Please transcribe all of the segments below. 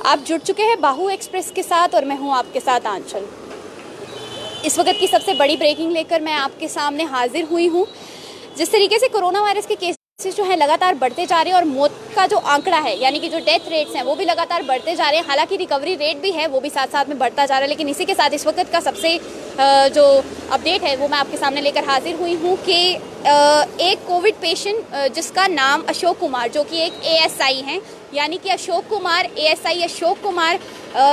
आप जुड़ चुके हैं बाहू एक्सप्रेस के साथ और मैं हूं आपके साथ आंचल। इस वक्त की सबसे बड़ी ब्रेकिंग लेकर मैं आपके सामने हाजिर हुई हूं। जिस तरीके से कोरोना वायरस के केसेस जो हैं लगातार बढ़ते जा रहे हैं और मौत का जो आंकड़ा है यानी कि जो डेथ रेट्स हैं वो भी लगातार बढ़ते जा रहे हैं। हालांकि रिकवरी रेट भी है वो भी साथ साथ में बढ़ता जा रहा है। लेकिन इसी के साथ इस वक्त का सबसे जो अपडेट है वो मैं आपके सामने लेकर हाजिर हुई हूँ कि एक कोविड पेशेंट जिसका नाम अशोक कुमार जो कि एक ASI हैं यानी कि अशोक कुमार ASI अशोक कुमार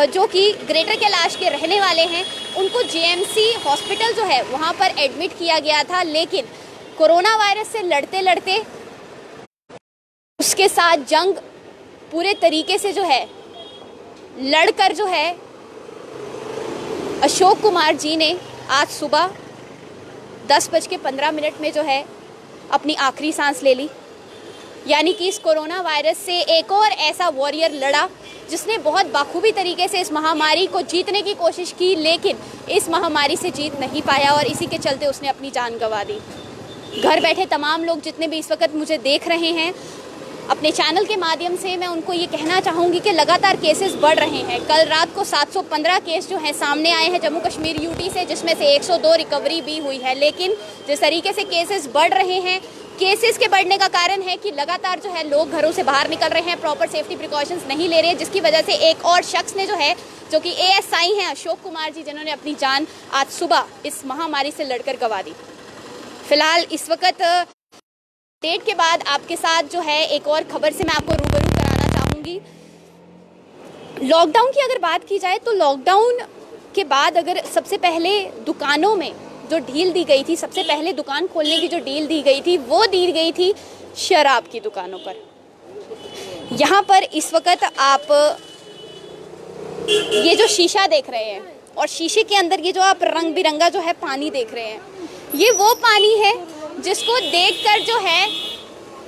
जो कि ग्रेटर कैलाश के रहने वाले हैं, उनको JMC हॉस्पिटल जो है वहाँ पर एडमिट किया गया था। लेकिन कोरोना वायरस से लड़ते लड़ते उसके साथ जंग पूरे तरीके से जो है लड़कर जो है अशोक कुमार जी ने आज सुबह 10:15 में जो है अपनी आखिरी सांस ले ली। यानी कि इस कोरोना वायरस से एक और ऐसा वॉरियर लड़ा जिसने बहुत बाखूबी तरीके से इस महामारी को जीतने की कोशिश की, लेकिन इस महामारी से जीत नहीं पाया और इसी के चलते उसने अपनी जान गंवा दी। घर बैठे तमाम लोग जितने भी इस वक्त मुझे देख रहे हैं, अपने चैनल के माध्यम से मैं उनको ये कहना चाहूँगी कि लगातार केसेस बढ़ रहे हैं। कल रात को 715 केस जो हैं सामने आए हैं जम्मू कश्मीर UT से, जिसमें से 102 रिकवरी भी हुई है। लेकिन जिस तरीके से केसेस बढ़ रहे हैं, केसेस के बढ़ने का कारण है कि लगातार जो है लोग घरों से बाहर निकल रहे हैं, प्रॉपर सेफ्टी प्रिकॉशंस नहीं ले रहे हैं, जिसकी वजह से एक और शख्स ने जो है जो कि ASI हैं अशोक कुमार जी, जिन्होंने अपनी जान आज सुबह इस महामारी से लड़कर गंवा दी। फिलहाल इस वक्त डेट के बाद आपके साथ जो है एक और खबर से मैं आपको रूबरू कराना चाहूँगी। लॉकडाउन की अगर बात की जाए तो लॉकडाउन के बाद अगर सबसे पहले दुकानों में जो ढील दी गई थी, सबसे पहले दुकान खोलने की जो डील दी गई थी वो दी गई थी शराब की दुकानों पर। यहाँ पर इस वक्त आप ये जो शीशा देख रहे हैं और शीशे के अंदर ये जो आप रंग बिरंगा जो है पानी देख रहे हैं, ये वो पानी है जिसको देखकर जो है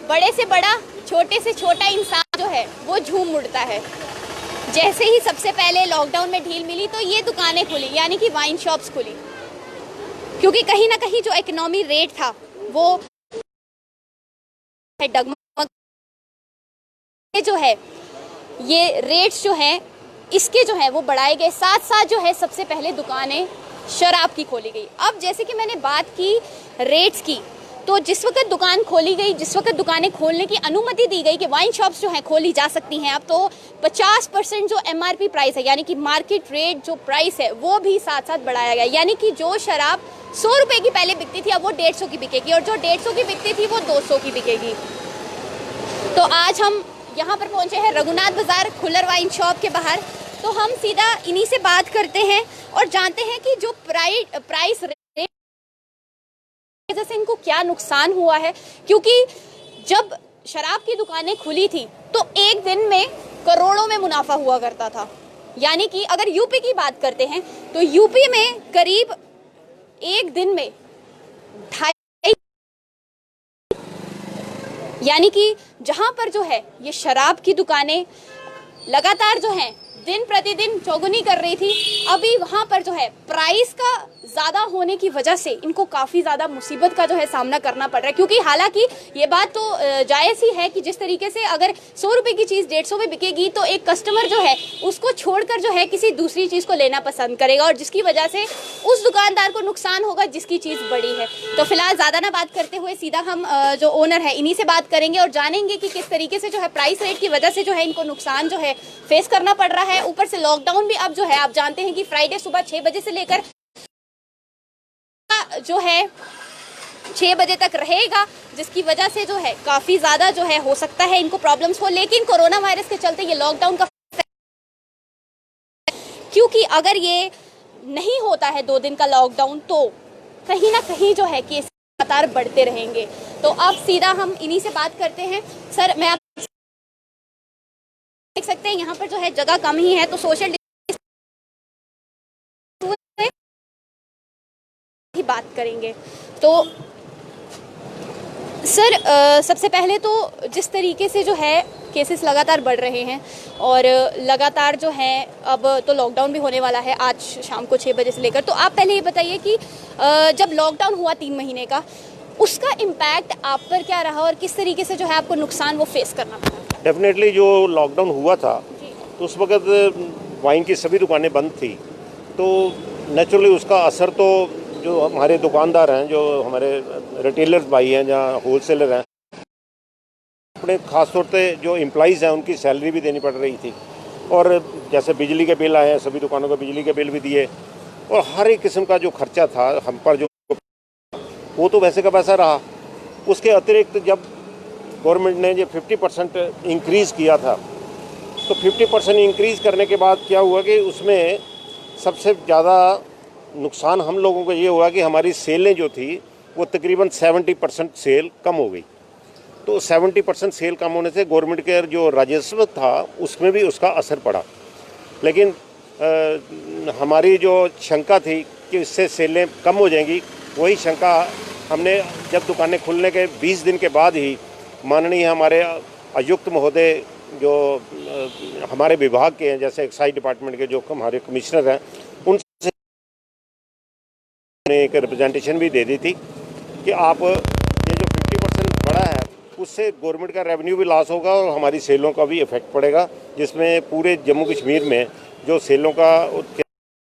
बड़े से बड़ा छोटे से छोटा इंसान जो है वो झूम उठता है। जैसे ही सबसे पहले लॉकडाउन में ढील मिली तो ये दुकानें खुली यानी कि वाइन शॉप्स खुली, क्योंकि कहीं ना कहीं जो इकोनॉमी रेट था वो डगमग जो है ये रेट्स जो हैं इसके जो है वो बढ़ाए गए। साथ साथ जो है सबसे पहले दुकानें शराब की खोली गई। अब जैसे कि मैंने बात की रेट्स की, तो जिस वक्त दुकान खोली गई, जिस वक्त दुकानें खोलने की अनुमति दी गई कि वाइन शॉप्स जो हैं खोली जा सकती हैं, अब तो 50% जो MRP प्राइस है यानी कि मार्केट रेट जो प्राइस है वो भी साथ साथ बढ़ाया गया। यानी कि जो शराब 100 रुपये की पहले बिकती थी अब वो 150 की बिकेगी और जो 150 की बिकती थी वो 200 की बिकेगी। तो आज हम यहाँ पर पहुँचे हैं रघुनाथ बाजार खुल्लर वाइन शॉप के बाहर। तो हम सीधा इन्हीं से बात करते हैं और जानते हैं कि जो प्राइस रेट से इनको क्या नुकसान हुआ है, क्योंकि जब शराब की दुकानें खुली थी तो एक दिन में करोड़ों में मुनाफा हुआ करता था। यानी कि अगर यूपी की बात करते हैं तो यूपी में करीब एक दिन में 2.5, यानी कि जहां पर जो है ये शराब की दुकानें लगातार जो हैं दिन प्रतिदिन चौगुनी कर रही थी, अभी वहाँ पर जो है प्राइस का ज़्यादा होने की वजह से इनको काफ़ी ज़्यादा मुसीबत का जो है सामना करना पड़ रहा है। क्योंकि हालांकि ये बात तो जायज़ ही है कि जिस तरीके से अगर 100 रुपये की चीज़ 150 में बिकेगी तो एक कस्टमर जो है उसको छोड़कर जो है किसी दूसरी चीज़ को लेना पसंद करेगा और जिसकी वजह से उस दुकानदार को नुकसान होगा जिसकी चीज़ बड़ी है। तो फिलहाल ज़्यादा ना बात करते हुए सीधा हम जो ओनर है इन्हीं से बात करेंगे और जानेंगे कि किस तरीके से जो है प्राइस रेट की वजह से जो है इनको नुकसान जो है फेस करना पड़ रहा है। ऊपर से लॉकडाउन भी अब जो है आप जानते हैं कि फ्राइडे सुबह 6 बजे से लेकर जो है 6 बजे तक रहेगा, जिसकी वजह से जो है काफ़ी ज़्यादा जो है हो सकता है इनको प्रॉब्लम्स हो। लेकिन कोरोना वायरस के चलते ये लॉकडाउन का, क्योंकि अगर ये नहीं होता है 2 दिन का लॉकडाउन तो कहीं ना कहीं जो है केस लगातार बढ़ते रहेंगे। तो अब सीधा हम इन्हीं से बात करते हैं। सर, मैं आप देख सकते हैं यहाँ पर जो है जगह कम ही है तो सोशल ही बात करेंगे। तो सर सबसे पहले तो जिस तरीके से जो है केसेस लगातार बढ़ रहे हैं और लगातार जो है अब तो लॉकडाउन भी होने वाला है आज शाम को 6 बजे से लेकर, तो आप पहले ये बताइए कि जब लॉकडाउन हुआ 3 महीने का उसका इम्पैक्ट आप पर क्या रहा और किस तरीके से जो है आपको नुकसान वो फेस करना पड़ा? डेफिनेटली जो लॉकडाउन हुआ था तो उस वक्त वाइन की सभी दुकानें बंद थी, तो नेचुरली उसका असर तो जो हमारे दुकानदार हैं, जो हमारे रिटेलर्स भाई हैं, जहाँ होलसेलर हैं, अपने ख़ास तौर पे जो एम्प्लॉइज़ हैं उनकी सैलरी भी देनी पड़ रही थी, और जैसे बिजली के बिल आए हैं, सभी दुकानों को बिजली के बिल भी दिए, और हर एक किस्म का जो खर्चा था हम पर, जो वो तो वैसे का वैसा रहा। उसके अतिरिक्त जब गवर्नमेंट ने जो 50% इंक्रीज़ किया था, तो 50% इंक्रीज़ करने के बाद क्या हुआ कि उसमें सबसे ज़्यादा नुकसान हम लोगों को ये हुआ कि हमारी सेलें जो थी वो तकरीबन 70% सेल कम हो गई। तो 70% सेल कम होने से गवर्नमेंट के जो राजस्व था उसमें भी उसका असर पड़ा। लेकिन हमारी जो शंका थी कि इससे सेलें कम हो जाएंगी, वही शंका हमने जब दुकानें खुलने के 20 दिन के बाद ही माननीय हमारे आयुक्त महोदय जो हमारे विभाग के हैं, जैसे एक्साइज डिपार्टमेंट के जो हमारे कमिश्नर हैं, उनसे एक रिप्रेजेंटेशन भी दे दी थी कि आप ये जो 50% बढ़ा है उससे गवर्नमेंट का रेवेन्यू भी लॉस होगा और हमारी सेलों का भी इफेक्ट पड़ेगा, जिसमें पूरे जम्मू कश्मीर में जो सेलों का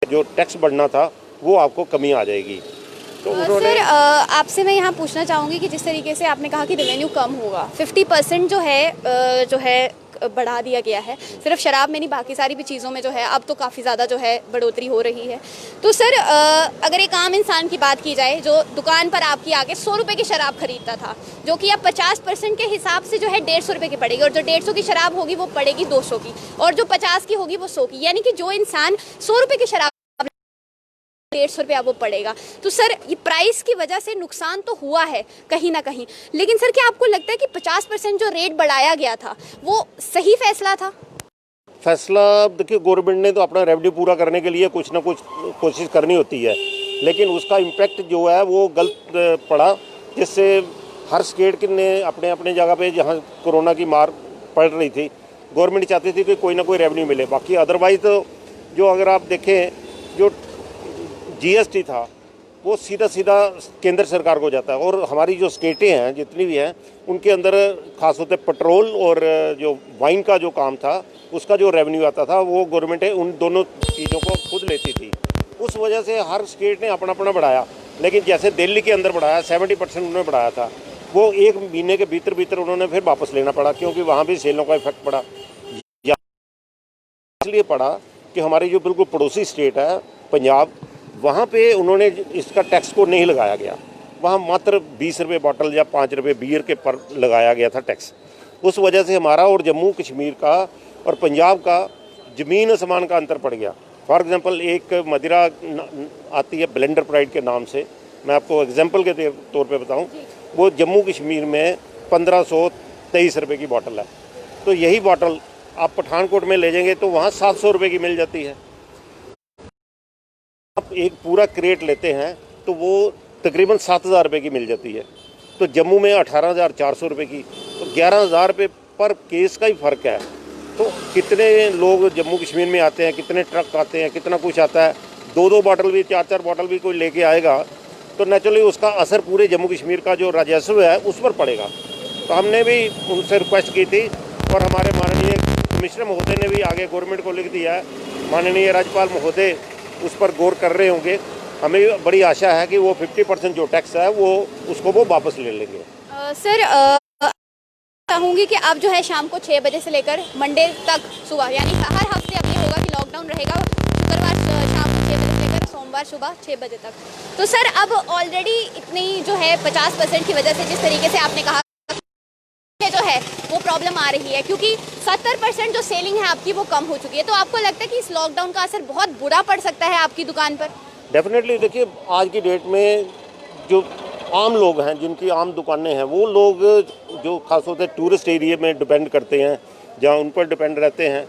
जो टैक्स बढ़ना था वो आपको कमी आ जाएगी। तो सर आपसे मैं यहाँ पूछना चाहूँगी कि जिस तरीके से आपने कहा कि रेवेन्यू कम होगा, 50% जो है बढ़ा दिया गया है, सिर्फ शराब में नहीं बाकी सारी भी चीज़ों में जो है अब तो काफ़ी ज़्यादा जो है बढ़ोतरी हो रही है। तो सर अगर एक आम इंसान की बात की जाए जो दुकान पर आपकी आके 100 रुपये की शराब खरीदता था, जो कि अब 50% के हिसाब से जो है 150 रुपये की पड़ेगी, और जो 150 की शराब होगी वो पड़ेगी 200 की, और जो 50 की होगी वो 100 की, यानी कि जो इंसान 100 रुपये की शराब 150 रुपया वो पड़ेगा। तो सर ये प्राइस की वजह से नुकसान तो हुआ है कहीं ना कहीं, लेकिन सर क्या आपको लगता है कि 50% जो रेट बढ़ाया गया था वो सही फैसला था? फैसला देखिए, गवर्नमेंट ने तो अपना रेवेन्यू पूरा करने के लिए कुछ ना कुछ कोशिश करनी होती है, लेकिन उसका इम्पैक्ट जो है वो गलत पड़ा, जिससे हर स्टेट ने अपने अपने जगह पे जहाँ कोरोना की मार पड़ रही थी, गवर्नमेंट चाहती थी कि कोई ना कोई रेवेन्यू मिले। बाकी अदरवाइज तो जो अगर आप देखें जो जीएसटी था वो सीधा सीधा केंद्र सरकार को जाता है, और हमारी जो स्टेटें हैं जितनी भी हैं उनके अंदर खास होते पेट्रोल और जो वाइन का जो काम था उसका जो रेवेन्यू आता था वो गवर्नमेंट उन दोनों चीज़ों को खुद लेती थी। उस वजह से हर स्टेट ने अपना अपना बढ़ाया, लेकिन जैसे दिल्ली के अंदर बढ़ाया 70% उन्होंने बढ़ाया था, वो एक महीने के भीतर भीतर उन्होंने फिर वापस लेना पड़ा, क्योंकि वहाँ भी सेलों का इफेक्ट पड़ा। इसलिए पड़ा कि हमारी जो बिल्कुल पड़ोसी स्टेट है पंजाब, वहाँ पे उन्होंने इसका टैक्स को नहीं लगाया गया, वहाँ मात्र 20 रुपये बॉटल या 5 रुपये बियर के पर लगाया गया था टैक्स। उस वजह से हमारा और जम्मू कश्मीर का और पंजाब का ज़मीन आसमान का अंतर पड़ गया। फॉर एग्जांपल एक मदिरा आती है ब्लेंडर प्राइड के नाम से, मैं आपको एग्जांपल के तौर पे बताऊं, वो जम्मू कश्मीर में 1523 रुपये की बॉटल है, तो यही बॉटल आप पठानकोट में ले जाएंगे तो वहाँ 700 रुपये की मिल जाती है। आप एक पूरा क्रेट लेते हैं तो वो तकरीबन 7,000 रुपये की मिल जाती है, तो जम्मू में 18,400 रुपये की, तो 11,000 रुपये पर केस का ही फ़र्क है। तो कितने लोग जम्मू कश्मीर में आते हैं, कितने ट्रक आते हैं, कितना कुछ आता है, 2-2 बॉटल भी 4-4 बॉटल भी कोई लेके आएगा तो नेचुरली उसका असर पूरे जम्मू कश्मीर का जो राजस्व है उस पर पड़ेगा। तो हमने भी उनसे रिक्वेस्ट की थी और हमारे माननीय कमिश्नर महोदय ने भी आगे गवर्नमेंट को लिख दिया है, माननीय राज्यपाल महोदय उस पर गौर कर रहे होंगे। हमें बड़ी आशा है कि वो 50% जो टैक्स है वो उसको वो वापस ले लेंगे। सर चाहूँगी कि अब जो है शाम को 6 बजे से लेकर मंडे तक सुबह, यानी हर हफ्ते अब ये होगा कि लॉकडाउन रहेगा, शुक्रवार शाम को 6 बजे से लेकर सोमवार सुबह 6 बजे तक। तो सर अब ऑलरेडी इतनी जो है 50% की वजह से जिस तरीके से आपने कहा जो है वो प्रॉब्लम आ रही है, क्योंकि 70% जो सेलिंग है आपकी वो कम हो चुकी है, तो आपको लगता है कि इस लॉकडाउन का असर बहुत बुरा पड़ सकता है आपकी दुकान पर? डेफिनेटली देखिए, आज की डेट में जो आम लोग हैं जिनकी आम दुकानें हैं, वो लोग जो खास तौर से टूरिस्ट एरिया में डिपेंड करते हैं, जहाँ उन पर डिपेंड रहते हैं,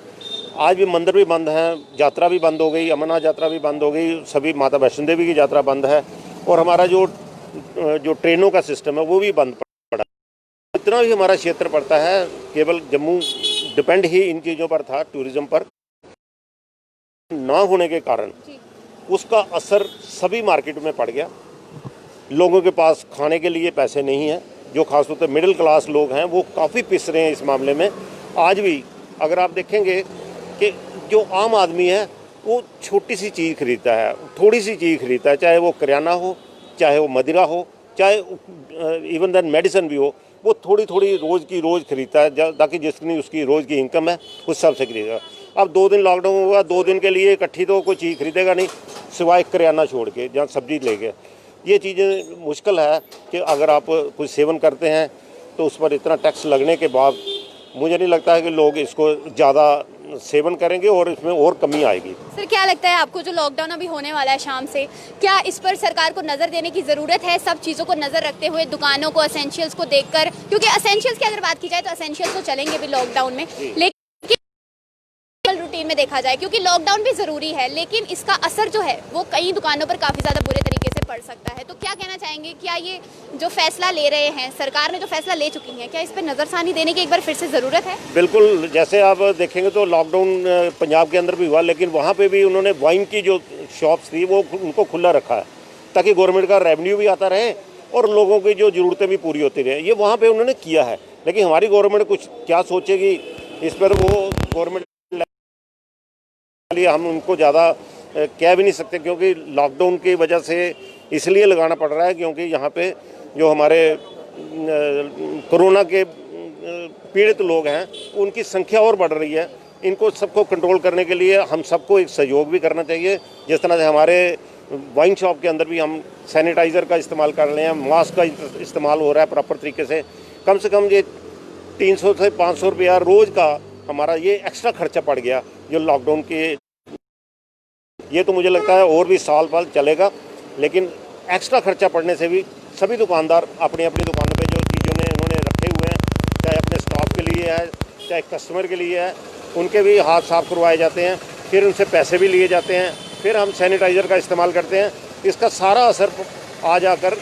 आज भी मंदिर भी बंद हैं, यात्रा भी बंद हो गई, अमरनाथ यात्रा भी बंद हो गई, सभी माता वैष्णो देवी की यात्रा बंद है, और हमारा जो ट्रेनों का सिस्टम है वो भी बंद पड़ा। इतना भी हमारा क्षेत्र पड़ता है, केवल जम्मू डिपेंड ही इन चीज़ों पर था, टूरिज़्म पर ना होने के कारण उसका असर सभी मार्केट में पड़ गया। लोगों के पास खाने के लिए पैसे नहीं हैं, जो खासतौर पर मिडिल क्लास लोग हैं वो काफ़ी पिस रहे हैं इस मामले में। आज भी अगर आप देखेंगे कि जो आम आदमी है वो छोटी सी चीज़ खरीदता है, थोड़ी सी चीज़ खरीदता है, चाहे वो करियाना हो, चाहे वो मदिरा हो, चाहे इवन दैन मेडिसिन भी हो, वो थोड़ी थोड़ी रोज़ की रोज़ खरीदता है, ताकि जितनी उसकी रोज़ की इनकम है उस हिसाब से खरीदेगा। अब 2 दिन लॉकडाउन हुआ, 2 दिन के लिए इकट्ठी तो कोई चीज़ खरीदेगा नहीं, सिवाय करियाना छोड़ के, जहाँ सब्जी लेके। ये चीज़ें मुश्किल है कि अगर आप कुछ सेवन करते हैं तो उस पर इतना टैक्स लगने के बाद मुझे नहीं लगता है कि लोग इसको ज़्यादा सेवन करेंगे और इसमें और कमी आएगी। सर क्या लगता है आपको, जो लॉकडाउन अभी होने वाला है शाम से, क्या इस पर सरकार को नज़र देने की ज़रूरत है, सब चीज़ों को नज़र रखते हुए, दुकानों को, एसेंशियल्स को देखकर? क्योंकि एसेंशियल्स की अगर बात की जाए तो एसेंशियल्स तो चलेंगे भी लॉकडाउन में, लेकिन रूटीन में देखा जाए, क्योंकि लॉकडाउन भी ज़रूरी है, लेकिन इसका असर जो है वो कई दुकानों पर काफ़ी ज़्यादा बुरे तरीके से पड़ सकता है। तो क्या कहना चाहेंगे, क्या ये जो फैसला ले रहे हैं, सरकार ने जो फैसला ले चुकी है, क्या इस पर नज़रसानी देने की एक बार फिर से ज़रूरत है? बिल्कुल, जैसे आप देखेंगे तो लॉकडाउन पंजाब के अंदर भी हुआ, लेकिन वहाँ पे भी उन्होंने वाइन की जो शॉप्स थी वो उनको खुला रखा है, ताकि गवर्नमेंट का रेवेन्यू भी आता रहे और लोगों की जो ज़रूरतें भी पूरी होती रहे। ये वहाँ पे उन्होंने किया है, लेकिन हमारी गवर्नमेंट कुछ क्या सोचेगी इस पर, वो गवर्नमेंट लिए हम उनको ज़्यादा कह भी नहीं सकते, क्योंकि लॉकडाउन की वजह से इसलिए लगाना पड़ रहा है क्योंकि यहाँ पे जो हमारे कोरोना के पीड़ित लोग हैं उनकी संख्या और बढ़ रही है। इनको सबको कंट्रोल करने के लिए हम सबको एक सहयोग भी करना चाहिए। जिस तरह से हमारे वाइन शॉप के अंदर भी हम सैनिटाइज़र का इस्तेमाल कर रहे हैं, मास्क का इस्तेमाल हो रहा है प्रॉपर तरीके से कम ये 300 से 500 रुपया रोज़ का हमारा ये एक्स्ट्रा खर्चा पड़ गया जो लॉकडाउन के। ये तो मुझे लगता है और भी साल भर चलेगा, लेकिन एक्स्ट्रा खर्चा पड़ने से भी सभी दुकानदार अपनी अपनी दुकानों पे जो चीज़ों में उन्होंने रखे हुए हैं, चाहे अपने स्टाफ के लिए है चाहे कस्टमर के लिए है, उनके भी हाथ साफ करवाए जाते हैं, फिर उनसे पैसे भी लिए जाते हैं, फिर हम सैनिटाइज़र का इस्तेमाल करते हैं। इसका सारा असर आ जाकर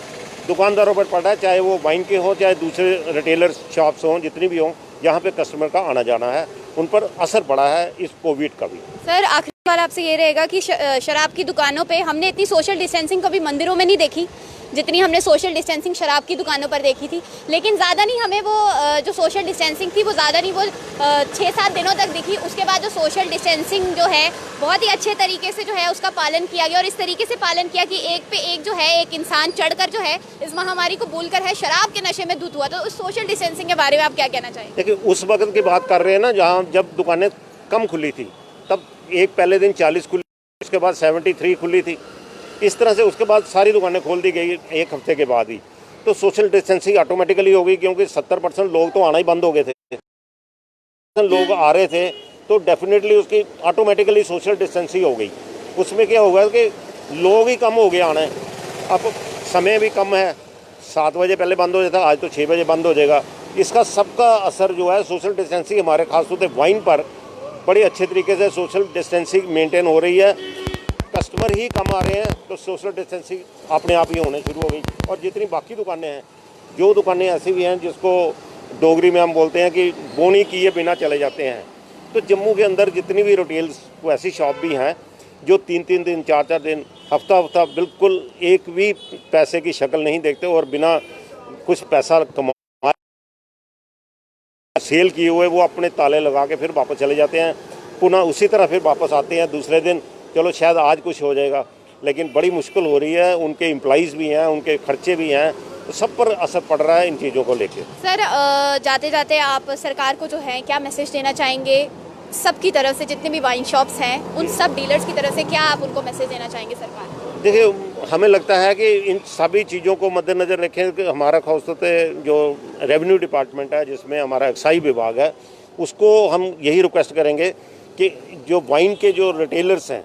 दुकानदारों पर पड़ रहा है, चाहे वो वाइन के हों चाहे दूसरे रिटेलर शॉप्स हों, जितनी भी हों, जहाँ पे कस्टमर का आना जाना है, उन पर असर पड़ा है इस कोविड का भी। सर आखिरी सवाल आपसे ये रहेगा कि शराब की दुकानों पे हमने इतनी सोशल डिस्टेंसिंग कभी मंदिरों में नहीं देखी जितनी हमने सोशल डिस्टेंसिंग शराब की दुकानों पर देखी थी, लेकिन ज़्यादा नहीं हमें वो जो सोशल डिस्टेंसिंग थी वो ज़्यादा नहीं, वो 6-7 दिनों तक दिखी। उसके बाद जो सोशल डिस्टेंसिंग जो है बहुत ही अच्छे तरीके से जो है उसका पालन किया गया, और इस तरीके से पालन किया कि एक पे एक जो है एक इंसान चढ़कर जो है इस महामारी को भूलकर है शराब के नशे में धुत हुआ। तो उस सोशल डिस्टेंसिंग के बारे में आप क्या कहना चाहेंगे? देखिए, उस वक्त की बात कर रहे हैं ना, जहाँ जब दुकानें कम खुली थी, तब एक पहले दिन 40 खुली, उसके बाद 73 खुली थी, इस तरह से उसके बाद सारी दुकानें खोल दी गई एक हफ्ते के बाद ही। तो सोशल डिस्टेंसिंग ऑटोमेटिकली हो गई, क्योंकि 70% लोग तो आना ही बंद हो गए थे, लोग आ रहे थे, तो डेफिनेटली उसकी ऑटोमेटिकली सोशल डिस्टेंसिंग हो गई। उसमें क्या होगा कि लोग ही कम हो गए आना है, अब समय भी कम है, 7 बजे पहले बंद हो जाता, आज तो 6 बजे बंद हो जाएगा। इसका सबका असर जो है सोशल डिस्टेंसिंग हमारे खासतौर से वाइन पर बड़ी अच्छे तरीके से सोशल डिस्टेंसिंग मेंटेन हो रही है। कस्टमर ही कम आ रहे हैं तो सोशल डिस्टेंसिंग अपने आप ही होने शुरू हो गई। और जितनी बाकी दुकानें हैं, जो दुकानें ऐसी भी हैं जिसको डोगरी में हम बोलते हैं कि बोनी किए बिना चले जाते हैं, तो जम्मू के अंदर जितनी भी रिटेल्स ऐसी शॉप भी हैं जो 3-3 दिन 4-4 दिन हफ्ता बिल्कुल एक भी पैसे की शक्ल नहीं देखते और बिना कुछ पैसा कमा सेल किए हुए वो अपने ताले लगा के फिर वापस चले जाते हैं, पुनः उसी तरह फिर वापस आते हैं दूसरे दिन, चलो शायद आज कुछ हो जाएगा, लेकिन बड़ी मुश्किल हो रही है। उनके एम्प्लॉइज़ भी हैं, उनके खर्चे भी हैं, तो सब पर असर पड़ रहा है इन चीज़ों को लेके। सर जाते जाते आप सरकार को जो है क्या मैसेज देना चाहेंगे, सबकी तरफ से जितने भी वाइन शॉप्स हैं उन सब डीलर्स की तरफ से क्या आप उनको मैसेज देना चाहेंगे सरकार? देखिए, हमें लगता है कि इन सभी चीज़ों को मद्देनज़र रखें कि हमारा खासतौर से जो रेवेन्यू डिपार्टमेंट है, जिसमें हमारा एक्साइज विभाग है, उसको हम यही रिक्वेस्ट करेंगे कि जो वाइन के जो रिटेलर्स हैं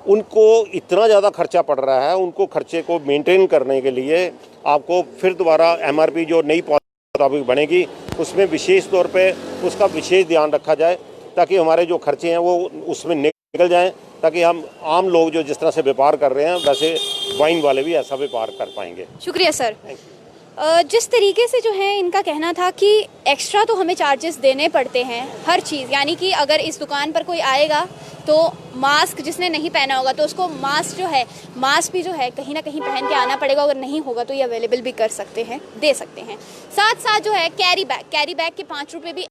उनको इतना ज़्यादा खर्चा पड़ रहा है, उनको खर्चे को मेंटेन करने के लिए आपको फिर दोबारा MRP जो नई मुताबिक बनेगी उसमें विशेष तौर पे उसका विशेष ध्यान रखा जाए, ताकि हमारे जो खर्चे हैं वो उसमें निकल जाएं, ताकि हम आम लोग जो जिस तरह से व्यापार कर रहे हैं वैसे वाइन वाले भी ऐसा व्यापार कर पाएंगे। शुक्रिया सर। जिस तरीके से जो है इनका कहना था कि एक्स्ट्रा तो हमें चार्जेस देने पड़ते हैं हर चीज़, यानी कि अगर इस दुकान पर कोई आएगा तो मास्क जिसने नहीं पहना होगा तो उसको मास्क भी जो है कहीं ना कहीं पहन के आना पड़ेगा, अगर नहीं होगा तो ये अवेलेबल भी कर सकते हैं, दे सकते हैं। साथ साथ जो है कैरी बैग के 5 रुपये भी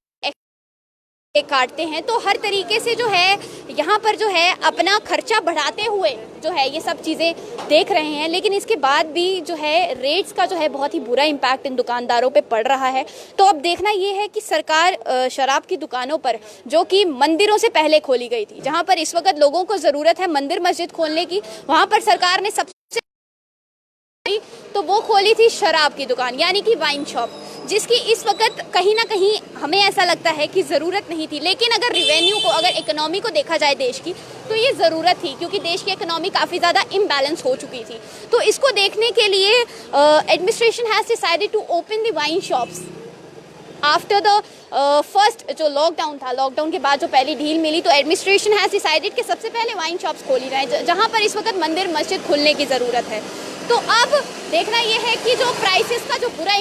काटते हैं। तो हर तरीके से जो है यहाँ पर जो है अपना खर्चा बढ़ाते हुए जो है ये सब चीज़ें देख रहे हैं, लेकिन इसके बाद भी जो है रेट्स का जो है बहुत ही बुरा इम्पैक्ट इन दुकानदारों पे पड़ रहा है। तो अब देखना ये है कि सरकार शराब की दुकानों पर, जो कि मंदिरों से पहले खोली गई थी, जहाँ पर इस वक्त लोगों को ज़रूरत है मंदिर मस्जिद खोलने की, वहाँ पर सरकार ने सबसे तो वो खोली थी शराब की दुकान, यानी कि वाइन शॉप, जिसकी इस वक्त कहीं ना कहीं हमें ऐसा लगता है कि ज़रूरत नहीं थी। लेकिन अगर रिवेन्यू को, अगर इकोनॉमी को देखा जाए देश की, तो ये ज़रूरत थी, क्योंकि देश की इकोनॉमी काफ़ी ज़्यादा इम्बैलेंस हो चुकी थी। तो इसको देखने के लिए administration has decided to open the wine shops after the first जो लॉकडाउन था, लॉकडाउन के बाद जो पहली ढील मिली, तो एडमिनिस्ट्रेशन हैज़ डिसाइडेड कि सबसे पहले वाइन शॉप्स खोली जाएँ, जहाँ पर इस वक्त मंदिर मस्जिद खुलने की ज़रूरत है। तो अब देखना ये है कि जो प्राइसेस का जो बुरा,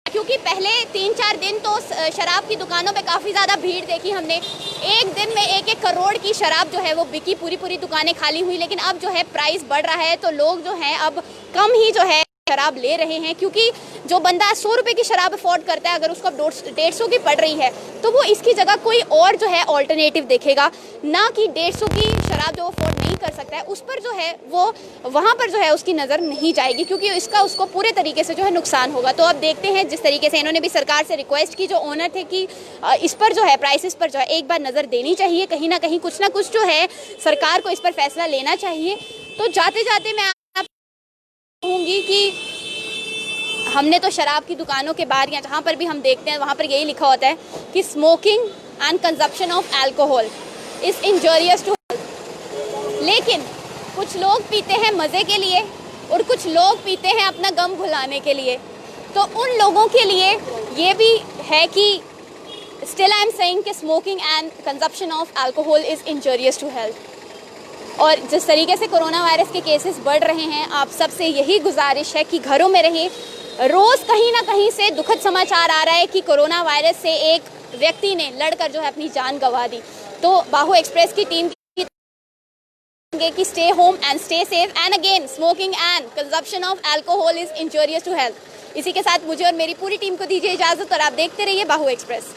क्योंकि पहले 3-4 दिन तो शराब की दुकानों पे काफ़ी ज़्यादा भीड़ देखी हमने, एक दिन में 1-1 करोड़ की शराब जो है वो बिकी, पूरी दुकानें खाली हुई। लेकिन अब जो है प्राइस बढ़ रहा है, तो लोग जो हैं अब कम ही जो है शराब ले रहे हैं, क्योंकि जो बंदा 100 रुपये की शराब अफोर्ड करता है, अगर उसको अब 150 की पड़ रही है, तो वो इसकी जगह कोई और जो है ऑल्टरनेटिव देखेगा, ना कि 150 की शराब जो अफोर्ड नहीं कर सकता है उस पर जो है वो वहाँ पर जो है उसकी नज़र नहीं जाएगी, क्योंकि इसका उसको पूरे तरीके से जो है नुकसान होगा। तो अब देखते हैं, जिस तरीके से इन्होंने भी सरकार से रिक्वेस्ट की, जो ओनर थे, कि इस पर जो है प्राइसेस पर जो है एक बार नज़र देनी चाहिए, कहीं ना कहीं कुछ ना कुछ जो है सरकार को इस पर फैसला लेना चाहिए। तो जाते जाते मैं कहूँगी कि हमने तो शराब की दुकानों के बाहर या जहाँ पर भी हम देखते हैं वहाँ पर यही लिखा होता है कि smoking and consumption of alcohol is injurious to health. लेकिन कुछ लोग पीते हैं मज़े के लिए और कुछ लोग पीते हैं अपना गम भुलाने के लिए। तो उन लोगों के लिए ये भी है कि स्टिल आई एम सेइंग कि smoking and consumption of alcohol is injurious to health. और जिस तरीके से कोरोना वायरस के केसेस बढ़ रहे हैं, आप सबसे यही गुजारिश है कि घरों में रहें। रोज़ कहीं ना कहीं से दुखद समाचार आ रहा है कि कोरोना वायरस से एक व्यक्ति ने लड़कर जो है अपनी जान गंवा दी। तो बाहु एक्सप्रेस की टीम की stay home and stay safe, and again smoking and consumption of alcohol is injurious to health. इसी के साथ मुझे और मेरी पूरी टीम को दीजिए इजाज़त, और आप देखते रहिए बाहु एक्सप्रेस।